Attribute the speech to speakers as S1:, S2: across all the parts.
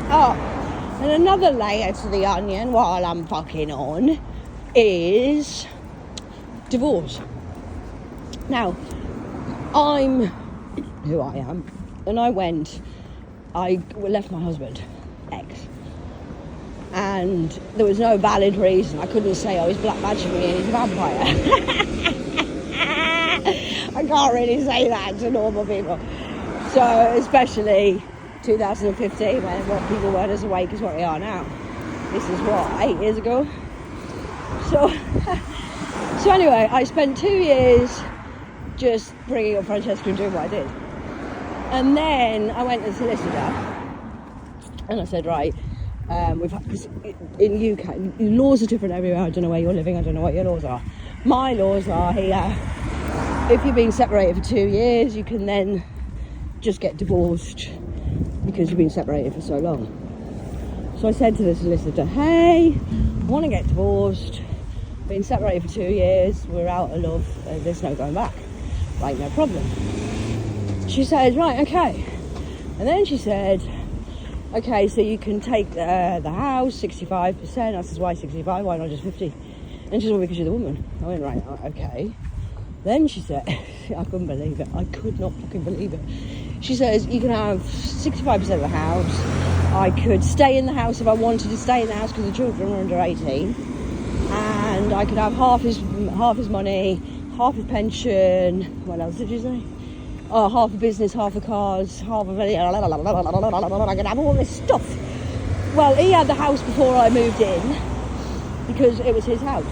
S1: Oh, and another layer to the onion while I'm fucking on is divorce. Now, I'm who I am, and I left my husband, ex, and there was no valid reason. I couldn't say I was black magicking and he's a vampire. I can't really say that to normal people. So, especially 2015, when people weren't as awake as what they are now. This is 8 years ago. So anyway, I spent 2 years just bringing up Francesca and doing what I did. And then I went to the solicitor and I said, right, because in UK, laws are different everywhere. I don't know where you're living, I don't know what your laws are. My laws are here, if you've been separated for 2 years, you can then just get divorced because you've been separated for so long. So I said to the solicitor, hey, I want to get divorced, been separated for 2 years, we're out of love, there's no going back. Right, no problem. She said, right, okay. And then she said, okay, so you can take the house, 65%. I said, why 65? Why not just 50? And she said, well, because you're the woman. I went, right, okay. Then she said, I couldn't believe it. I could not fucking believe it. She says, you can have 65% of the house. I could stay in the house if I wanted to stay in the house because the children were under 18. And I could have half his money, half his pension. What else did you say? Oh, half a business, half the cars, half of it. I could have all this stuff. Well, he had the house before I moved in because it was his house.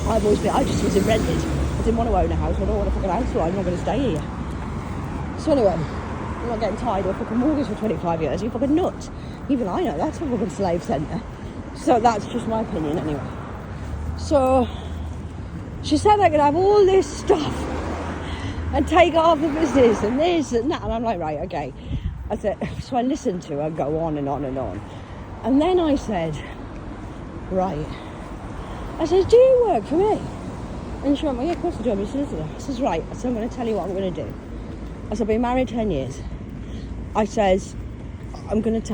S1: I just was rented. I didn't want to own a house. I don't want a fucking house, so I'm not going to stay here. So anyway, I'm not getting tied of a fucking mortgage for 25 years. You fucking nuts. Even I know that's a fucking slave centre. So that's just my opinion anyway. So she said I could have all this stuff and take off the business and this and that. And I'm like, right, okay. I said, so I listened to her go on and on and on. And then I said, right. I said, do you work for me? And she went, well, yeah, of course I do. I'm a solicitor. I says, right. I said, I'm going to tell you what I'm going to do. I said, I've been married 10 years. I says, I'm going to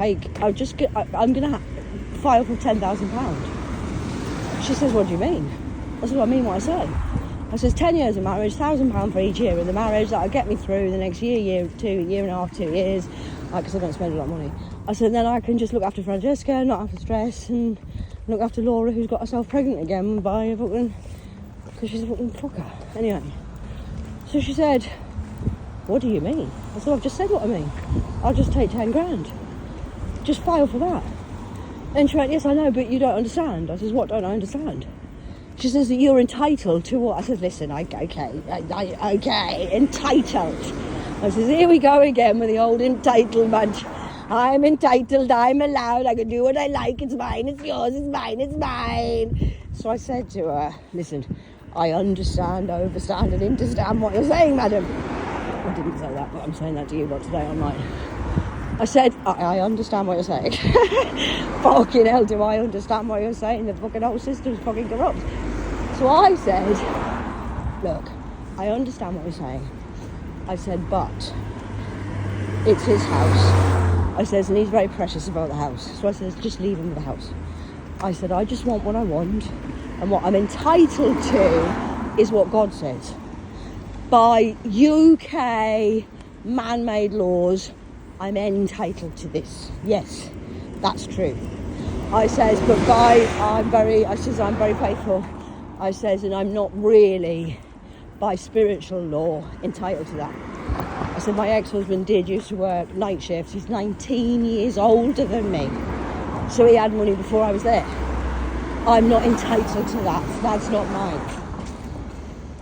S1: file for £10,000. She says, what do you mean? I said, well, I mean what I say. I says, 10 years of marriage, £1,000 for each year of the marriage. That'll get me through the next year and a half, 2 years, because I don't spend a lot of money. I said, then I can just look after Francesca, not have to stress, and look after Laura, who's got herself pregnant again by a fucking, because she's a fucking fucker. Anyway, so she said, what do you mean? I said, I've just said what I mean. I'll just take 10 grand. Just file for that. And she went, yes, I know, but you don't understand. I says, what don't I understand? She says that you're entitled to what? I said, listen, okay, entitled. I says, here we go again with the old entitlement. I'm entitled, I'm allowed, I can do what I like, it's mine, it's yours, it's mine, it's mine. So I said to her, listen, I understand, overstand and understand what you're saying, madam. I didn't say that, but I'm saying that to you lot today online. I said, I understand what you're saying. Fucking hell, do I understand what you're saying? The fucking whole system's fucking corrupt. So I said, look, I understand what you're saying. I said, but it's his house. I says, and he's very precious about the house. So I says, just leave him with the house. I said, I just want what I want, and what I'm entitled to is what God says. By UK man-made laws, I'm entitled to this. Yes, that's true. I says, but I'm very faithful. I says, and I'm not really, by spiritual law, entitled to that. I said, my ex-husband used to work night shifts. He's 19 years older than me. So he had money before I was there. I'm not entitled to that. That's not mine.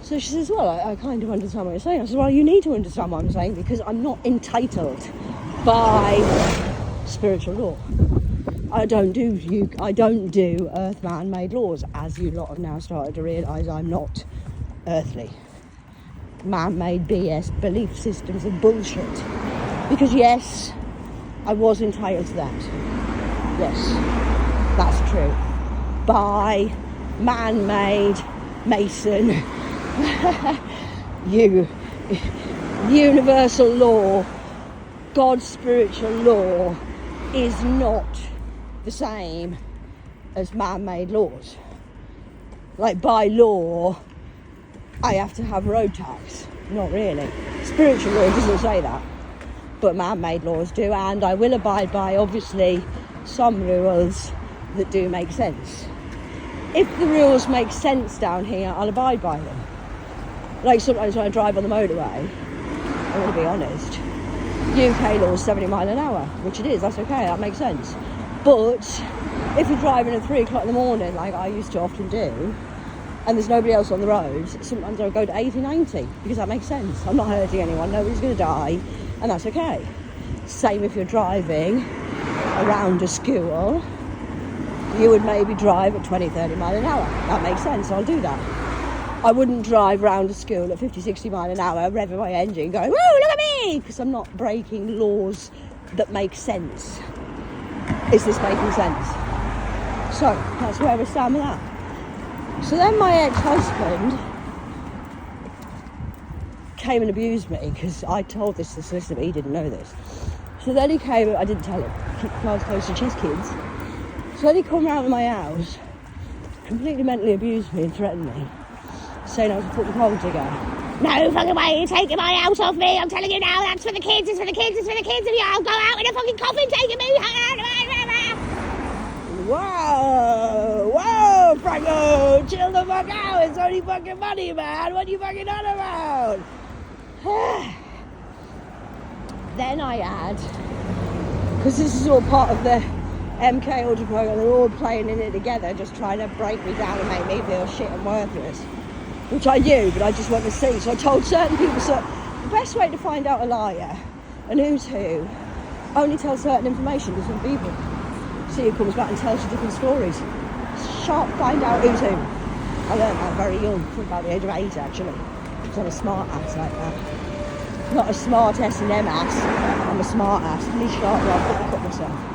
S1: So she says, well, I kind of understand what you're saying. I said, well, you need to understand what I'm saying because I'm not entitled by spiritual law. I don't do earth man-made laws, as you lot have now started to realise. I'm not earthly. Man-made BS belief systems and bullshit. Because yes, I was entitled to that. Yes, that's true. By man-made Mason universal law, God's spiritual law is not the same as man-made laws. Like, by law, I have to have road tax. Not really. Spiritual law doesn't say that, but man-made laws do, and I will abide by, obviously, some rules that do make sense. If the rules make sense down here, I'll abide by them. Like, sometimes when I drive on the motorway, I'm going to be honest, UK law is 70 mile an hour, which it is, that's okay, that makes sense. But if you're driving at 3 o'clock in the morning, like I used to often do, and there's nobody else on the road, sometimes I'll go to 80, 90, because that makes sense. I'm not hurting anyone, nobody's going to die, and that's okay. Same if you're driving around a school, you would maybe drive at 20, 30 mile an hour. That makes sense, I'll do that. I wouldn't drive around a school at 50, 60 mile an hour, revving my engine, going, woo, look at me, because I'm not breaking laws that make sense. Is this making sense? So, that's where we stand with that. So then my ex-husband came and abused me, because I told this to the solicitor, but he didn't know this. So then he came, I didn't tell him, keep cards close to chest, kids. So then he come round to my house, completely mentally abused me and threatened me, saying I was a fucking coal digger. No fucking way, you're taking my house off me, I'm telling you now, that's for the kids, it's for the kids, it's for the kids, if I'll go out in a fucking coffin taking me. Whoa, Franco, chill the fuck out, it's only fucking money, man, what are you fucking on about? Then I had, because this is all part of the MK Ultra program, they're all playing in it together, just trying to break me down and make me feel shit and worthless. Which I knew, but I just wanted to see. So I told certain people, so the best way to find out a liar and who's who, only tell certain information to some people. See who comes back and tells you different stories. Sharp, find out who's who. I learned that very young, from about the age of 8 actually. I was on a smart ass like that. Not a smart S and M ass, I'm a smart ass. Really sharp, I'll cut myself.